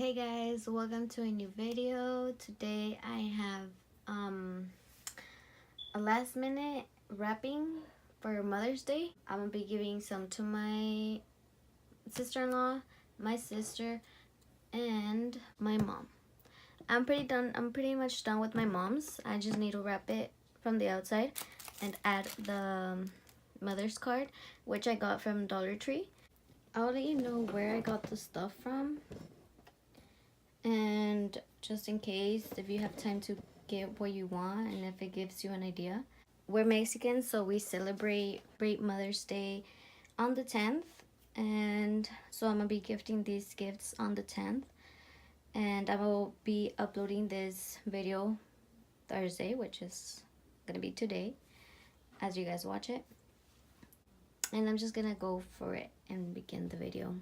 Hey guys, welcome to a new video. Today I have a last minute wrapping for Mother's Day. I'm gonna be giving some to my sister-in-law, my sister, and my mom. I'm pretty much done with my mom's. I just need to wrap it from the outside and add the mother's card, which I got from Dollar Tree. I'll let you know where I got the stuff from. And just in case, if you have time to get what you want and if it gives you an idea. We're Mexican, so we celebrate Mother's Day on the 10th. And so I'm going to be gifting these gifts on the 10th. And I will be uploading this video Thursday, which is going to be today, as you guys watch it. And I'm just going to go for it and begin the video.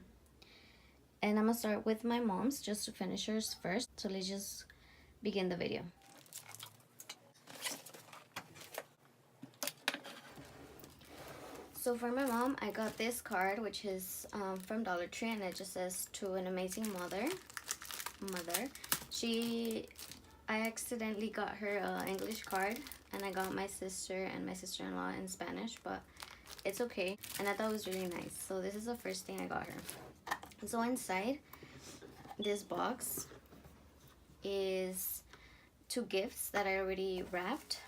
And I'm gonna start with my mom's just to finish hers first. So let's just begin the video. So for my mom, I got this card, which is from Dollar Tree, and it just says, "To an amazing mother." I accidentally got her an English card, and I got my sister and my sister-in-law in Spanish, but it's okay. And I thought it was really nice. So this is the first thing I got her. So inside this box is 2 gifts that I already wrapped,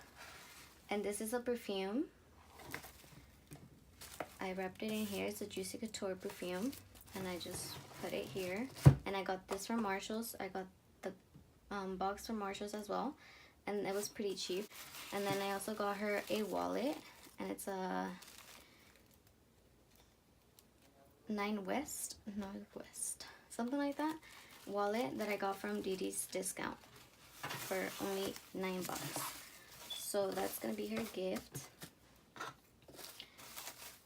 and this is a perfume. I wrapped it in here. It's a Juicy Couture perfume, and I just put it here. And I got this from Marshalls. I got the box from Marshalls as well, and it was pretty cheap. And then I also got her a wallet, and it's a Northwest, something like that, wallet that I got from Didi's discount for only $9. So that's gonna be her gift,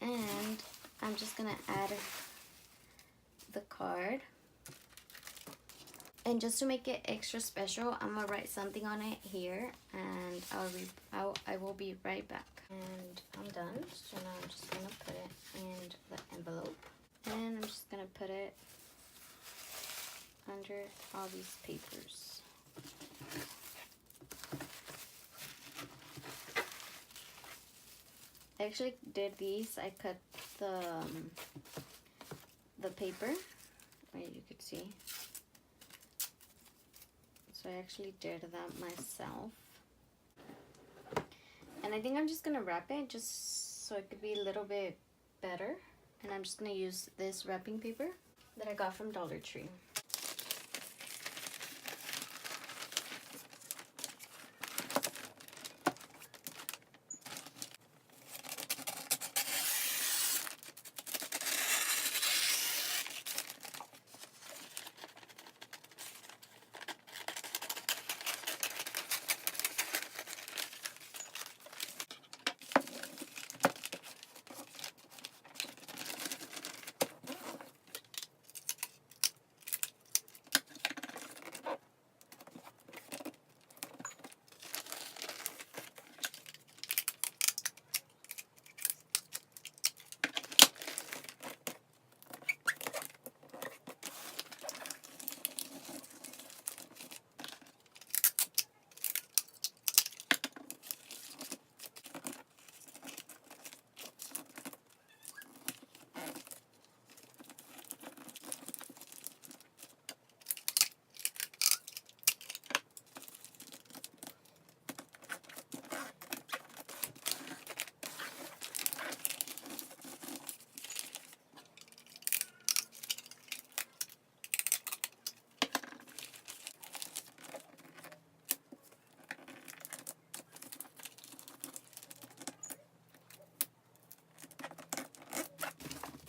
and I'm just gonna add the card. And just to make it extra special, I'm gonna write something on it here, and I will be right back. And I'm done. So now I'm just gonna put it in the envelope. And I'm just gonna put it under all these papers. I actually did these. I cut the paper, where you could see. So I actually did that myself. And I think I'm just gonna wrap it just so it could be a little bit better. And I'm just going to use this wrapping paper that I got from Dollar Tree.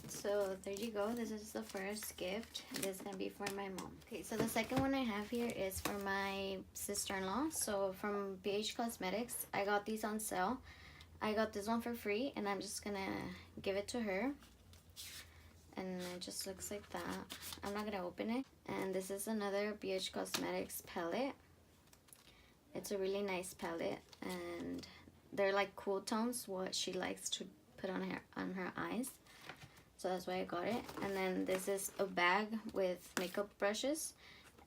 So there you go. This is the first gift. This is going to be for my mom. Okay, so the second one I have here is for my sister-in-law. So from BH Cosmetics, I got these on sale. I got this one for free, and I'm just going to give it to her. And it just looks like that. I'm not going to open it. And this is another BH Cosmetics palette. It's a really nice palette, and they're like cool tones, what she likes to put on her eyes. So that's why I got it. And then this is a bag with makeup brushes.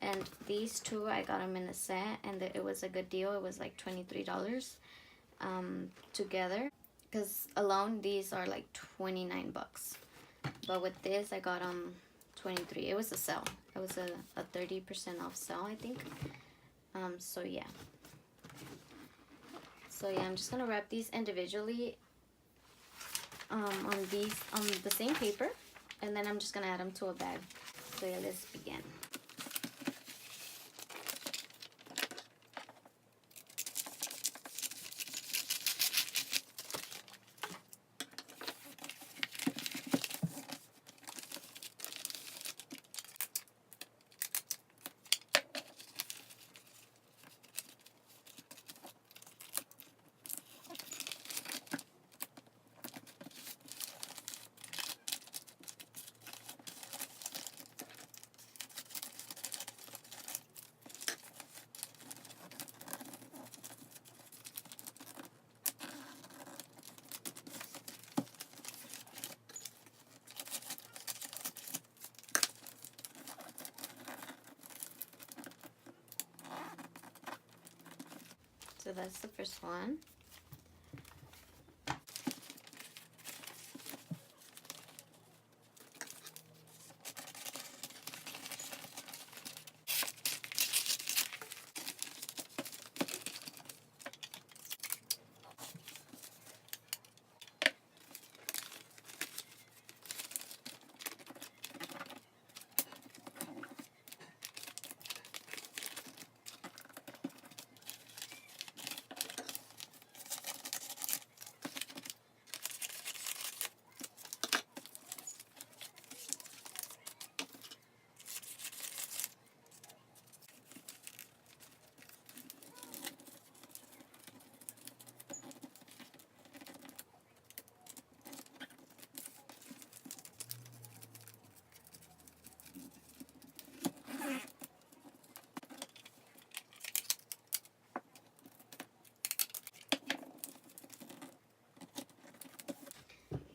And these two, I got them in a set, and it was a good deal. It was like $23 together, because alone these are like 29 bucks. But with this, I got 23. It was a sale. It was a 30% off sale, I think. So yeah. So yeah, I'm just gonna wrap these individually on the same paper, and then I'm just gonna add them to a bag. So yeah, let's begin. So that's the first one.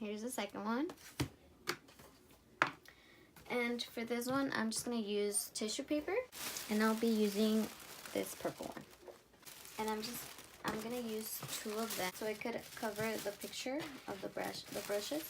Here's the second one. And for this one, I'm just going to use tissue paper, and I'll be using this purple one. And I'm going to use two of them so I could cover the picture of the brushes.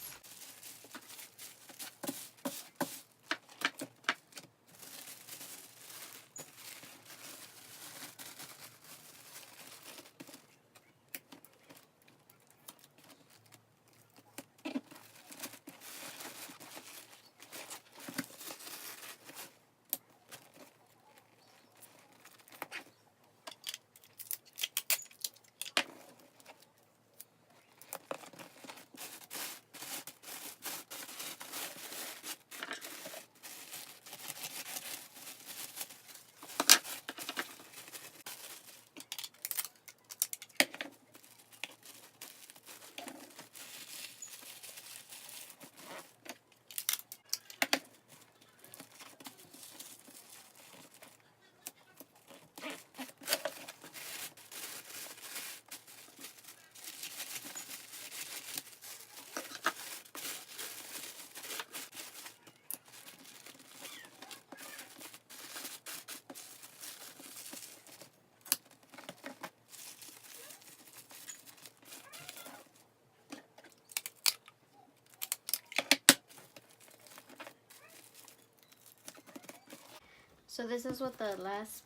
So this is what the last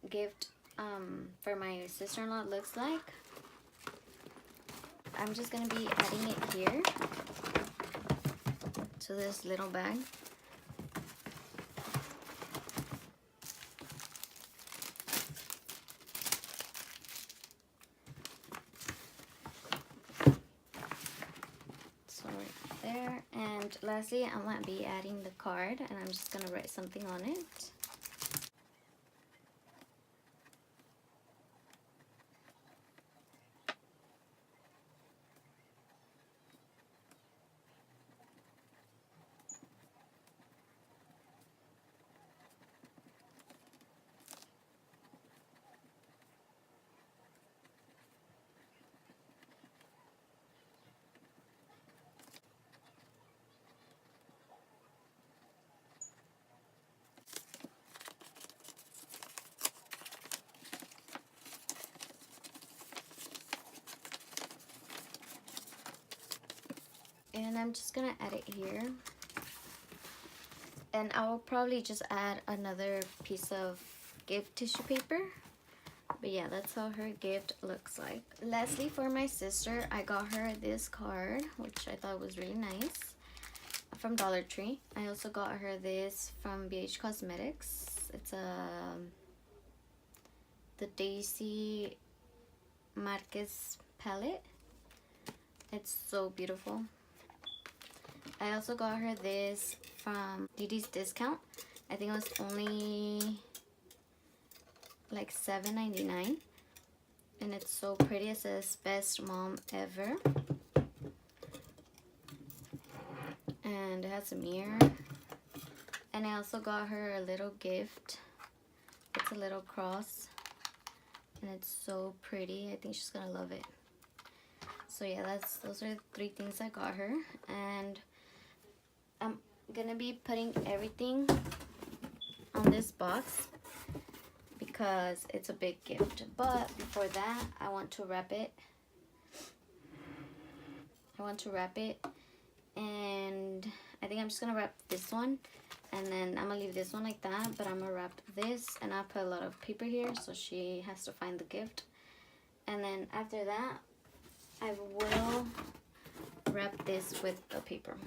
gift for my sister-in-law looks like. I'm just gonna be adding it here to this little bag. So right there. And lastly, I'm gonna be adding the card, and I'm just gonna write something on it. And I'm just gonna add it here. And I will probably just add another piece of gift tissue paper. But yeah, that's how her gift looks like. Lastly, for my sister, I got her this card, which I thought was really nice, from Dollar Tree. I also got her this from BH Cosmetics. It's the Daisy Marquez palette. It's so beautiful. I also got her this from Didi's Discount. I think it was only like $7.99, and it's so pretty. It says best mom ever, and it has a mirror. And I also got her a little gift. It's a little cross, and it's so pretty. I think she's gonna love it. So yeah, those are the 3 things I got her, and I'm gonna be putting everything on this box because it's a big gift. But before that, I want to wrap it. And I think I'm just gonna wrap this one, and then I'm gonna leave this one like that, but I'm gonna wrap this, and I'll put a lot of paper here so she has to find the gift. And then after that, I will wrap this with the paper.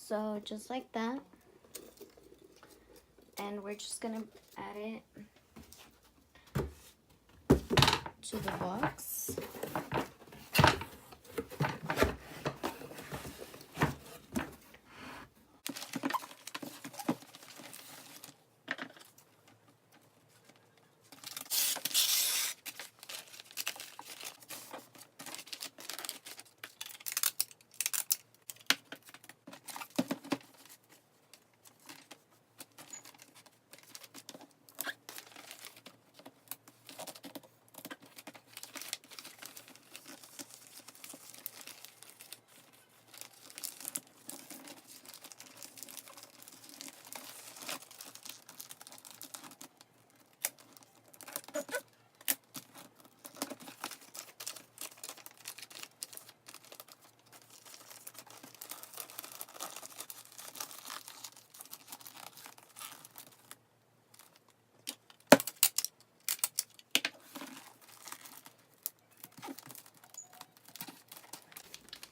So just like that, and we're just gonna add it to the box.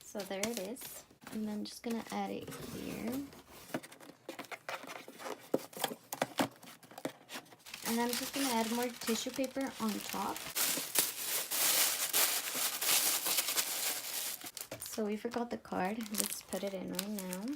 So there it is. And I'm just gonna add it here. And I'm just gonna add more tissue paper on top. So we forgot the card. Let's put it in right now.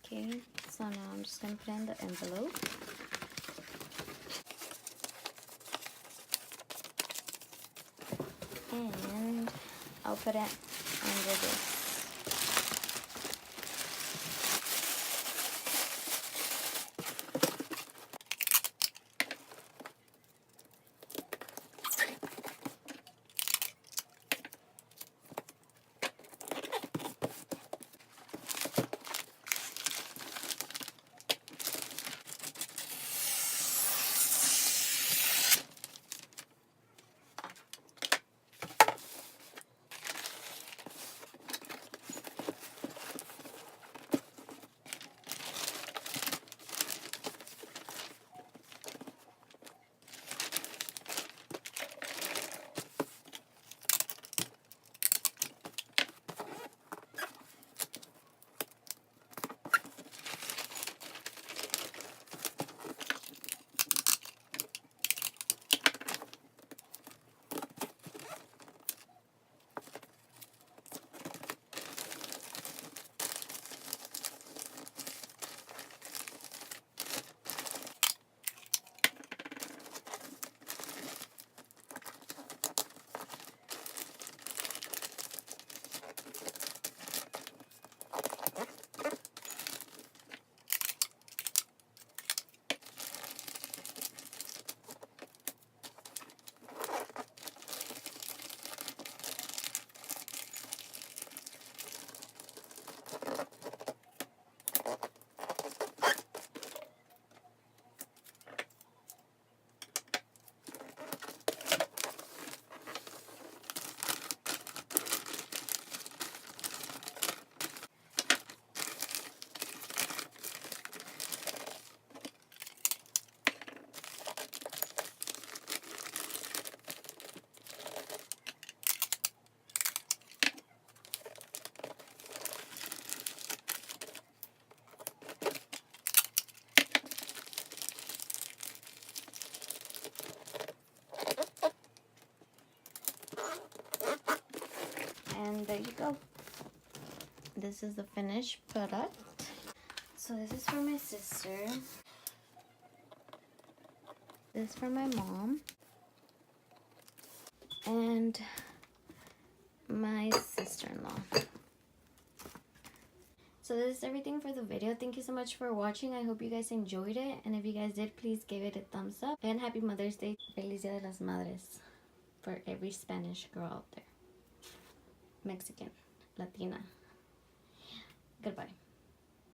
Okay, so now I'm just gonna put in the envelope. And I'll put it under this. And there you go. This is the finished product. So this is for my sister. This is for my mom. And my sister-in-law. So this is everything for the video. Thank you so much for watching. I hope you guys enjoyed it. And if you guys did, please give it a thumbs up. And happy Mother's Day. Feliz Dia de las Madres. For every Spanish girl out there. Mexican. Latina. Goodbye.